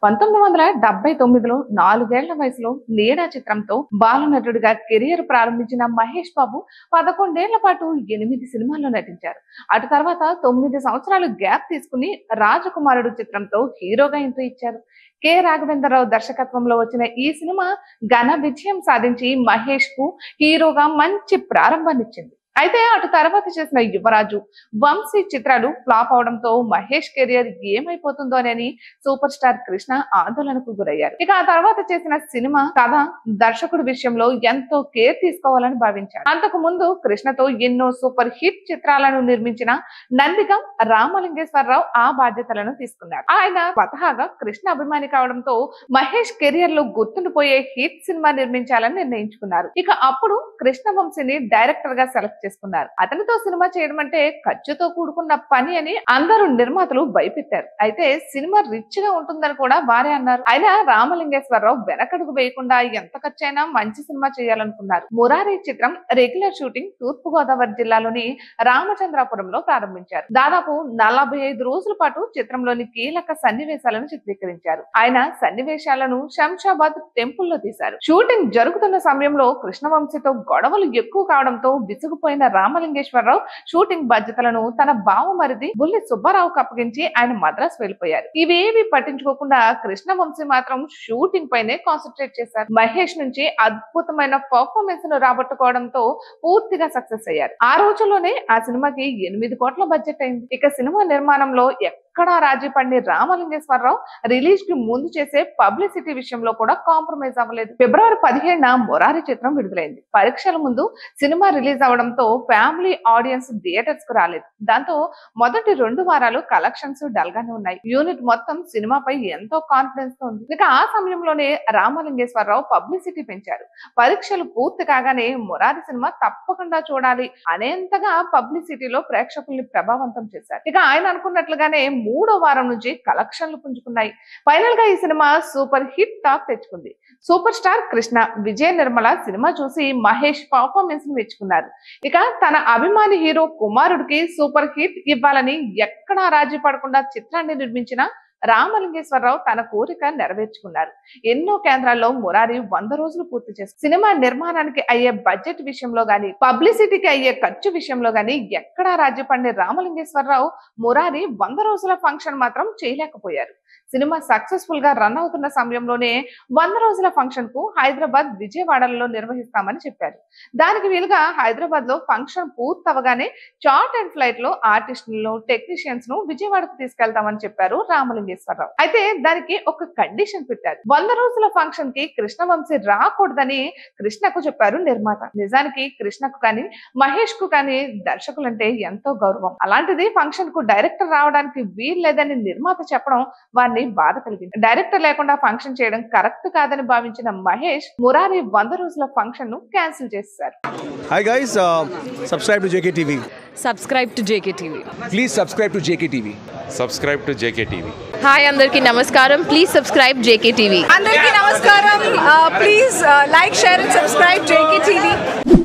1979లో 4 ఏళ్ల వయసులో నీడా చిత్రంతో బాలనటుడిగా కెరియర్ ప్రారంభించిన మహేష్ బాబు 11 ఏళ్ల పాటు 8 సినిమాల్లో నటించారు. అటు తర్వాత 9 సంవత్సరాలు గ్యాప్ తీసుకుని రాజకుమారుడు చిత్రంతో హీరోగా ఎంట్రీ ఇచ్చారు. కె. రాఘవేంద్రరావు దర్శకత్వంలో వచ్చిన ఈ సినిమా ఘన విజయం సాధించి మహేష్ కు హీరోగా మంచి ప్రారంభాన్నిచ్చింది. అయితే అటు తర్వాత చేసిన యువరాజు, వంశీ చిత్రాలు ఫ్లాప్ అవడంతో మహేష్ కెరియర్ ఏమైపోతుందోనని సూపర్ స్టార్ కృష్ణ ఆందోళనకు గురయ్యారు. ఇక ఆ తర్వాత చేసిన సినిమా కథ, దర్శకుడి విషయంలో ఎంతో కేర్ తీసుకోవాలని భావించారు. అంతకు ముందు కృష్ణతో ఎన్నో సూపర్ హిట్ చిత్రాలను నిర్మించిన నందిగం రామలింగేశ్వరరావు ఆ బాధ్యతలను తీసుకున్నారు. ఆయన స్వతహాగా కృష్ణ అభిమాని కావడంతో మహేష్ కెరియర్ లో గుర్తుండిపోయే హిట్ సినిమా నిర్మించాలని నిర్ణయించుకున్నారు. ఇక అప్పుడు కృష్ణ వంశీని డైరెక్టర్ గా సెలెక్ట్ చేసుకున్నారు. అతనితో సినిమా చేయడం అంటే ఖర్చుతో కూడుకున్న పని అని అందరూ నిర్మాతలు భయపెట్టారు. అయితే సినిమా రిచ్ గా ఉంటుందని కూడా వారే అన్నారు. అయినా రామలింగేశ్వరరావు వెనకడుగు వేయకుండా ఎంత ఖర్చైనా మంచి సినిమా చేయాలనుకున్నారు. మురారి చిత్రం రెగ్యులర్ షూటింగ్ తూర్పు గోదావరి జిల్లాలోని రామచంద్రాపురంలో ప్రారంభించారు. దాదాపు 45 రోజుల పాటు చిత్రంలోని కీలక సన్నివేశాలను చిత్రీకరించారు. ఆయన సన్నివేశాలను శంషాబాద్ టెంపుల్లో తీశారు. షూటింగ్ జరుగుతున్న సమయంలో కృష్ణవంశీతో గొడవలు ఎక్కువ కావడంతో విసుగుపోయిన రామలింగేశ్వరరావు షూటింగ్ బాధ్యతలను తన బావమరిది బుల్లి సుబ్బారావుకు అప్పగించి ఆయన మద్రాసు వెళ్లిపోయారు. ఇవేవి పట్టించుకోకుండా కృష్ణవంశీ మాత్రం షూటింగ్ పైనే కాన్సన్ట్రేట్ చేశారు. మహేష్ నుంచి అద్భుతమైన పర్ఫార్మెన్స్ ను రాబట్టుకోవడంతో పూర్తిగా సక్సెస్ అయ్యారు. ఆ రోజుల్లోనే ఆ సినిమాకి 8 కోట్ల బడ్జెట్ అయింది. ఇక సినిమా నిర్మాణంలో ఎక్కడా రాజీ పడిన రామలింగేశ్వరరావు రిలీజ్ కి ముందు చేసే పబ్లిసిటీ విషయంలో కూడా కాంప్రమైజ్ అవ్వలేదు. ఫిబ్రవరి 17న మురారి చిత్రం విడుదలైంది. పరీక్షల ముందు సినిమా రిలీజ్ అవడంతో ఫ్యామిలీ ఆడియన్స్ థియేటర్స్ కు రాలేదు. దాంతో మొదటి 2 వారాలు కలెక్షన్స్ డల్ గానే ఉన్నాయి. యూనిట్ మొత్తం సినిమాపై ఎంతో కాన్ఫిడెన్స్ తో ఉంది. ఇక ఆ సమయంలోనే రామలింగేశ్వరరావు పబ్లిసిటీ పెంచారు. పరీక్షలు పూర్తి కాగానే మురారి సినిమా తప్పకుండా చూడాలి అనేంతగా పబ్లిసిటీలో ప్రేక్షకుల్ని ప్రభావవంతం చేశారు. ఇక ఆయన అనుకున్నట్లుగానే 3వ వారం నుంచి కలెక్షన్లు పుంజుకున్నాయి. ఫైనల్ గా ఈ సినిమా సూపర్ హిట్ టాక్ తెచ్చుకుంది. Super star Krishna, Vijaya Nirmala cinema చూసి మహేష్ పర్ఫార్మెన్స్ ని మెచ్చుకున్నారు. ఇక తన అభిమాని హీరో కుమారుడికి సూపర్ హిట్ ఇవ్వాలని ఎక్కడా రాజీ పడకుండా చిత్రాన్ని నిర్మించిన రామలింగేశ్వరరావు తన కోరిక నెరవేర్చుకున్నారు. ఎన్నో కేంద్రాల్లో మురారి 100 రోజులు పూర్తి చేస్తారు. సినిమా నిర్మాణానికి అయ్యే బడ్జెట్ విషయంలో గానీ, పబ్లిసిటీకి అయ్యే ఖర్చు విషయంలో గానీ ఎక్కడా రాజీ పడిన రామలింగేశ్వరరావు మురారి 100 రోజుల ఫంక్షన్ మాత్రం చేయలేకపోయారు. సినిమా సక్సెస్ఫుల్ గా రన్ అవుతున్న సమయంలోనే 100 రోజుల ఫంక్షన్ కు హైదరాబాద్, విజయవాడలలో నిర్వహిస్తామని చెప్పారు. దానికి వీలుగా హైదరాబాద్ లో ఫంక్షన్ పూర్తవగానే చార్ట్ అండ్ ఫ్లైట్ లో ఆర్టిస్టులను, టెక్నీషియన్స్ ను విజయవాడకు తీసుకెళ్తామని చెప్పారు రామలింగేశ్వరరావు. అయితే దానికి ఒక కండిషన్ పెట్టారు. 100 రోజుల ఫంక్షన్ కి కృష్ణవంశీ రాకూడదని కృష్ణకు చెప్పారు నిర్మాత. నిజానికి కృష్ణకు కానీ, మహేష్ కు కానీ దర్శకులంటే ఎంతో గౌరవం. అలాంటిది ఫంక్షన్ కు డైరెక్టర్ రావడానికి వీల్లేదని నిర్మాత చెప్పడం వారిని బాధ కలిగింది. డైరెక్టర్ లేకుండా ఫంక్షన్ చేయడం కరెక్ట్ కాదని భావించిన మహేష్ మురారి 100 రోజుల ఫంక్షన్ ను క్యాన్సిల్ చేశారు. Hi guys, subscribe to JKTV. Subscribe to JKTV. Please subscribe to JKTV. Subscribe to JKTV. Hi andarki namaskaram. Please subscribe JKTV. Andarki namaskaram. Please like, share and subscribe JKTV.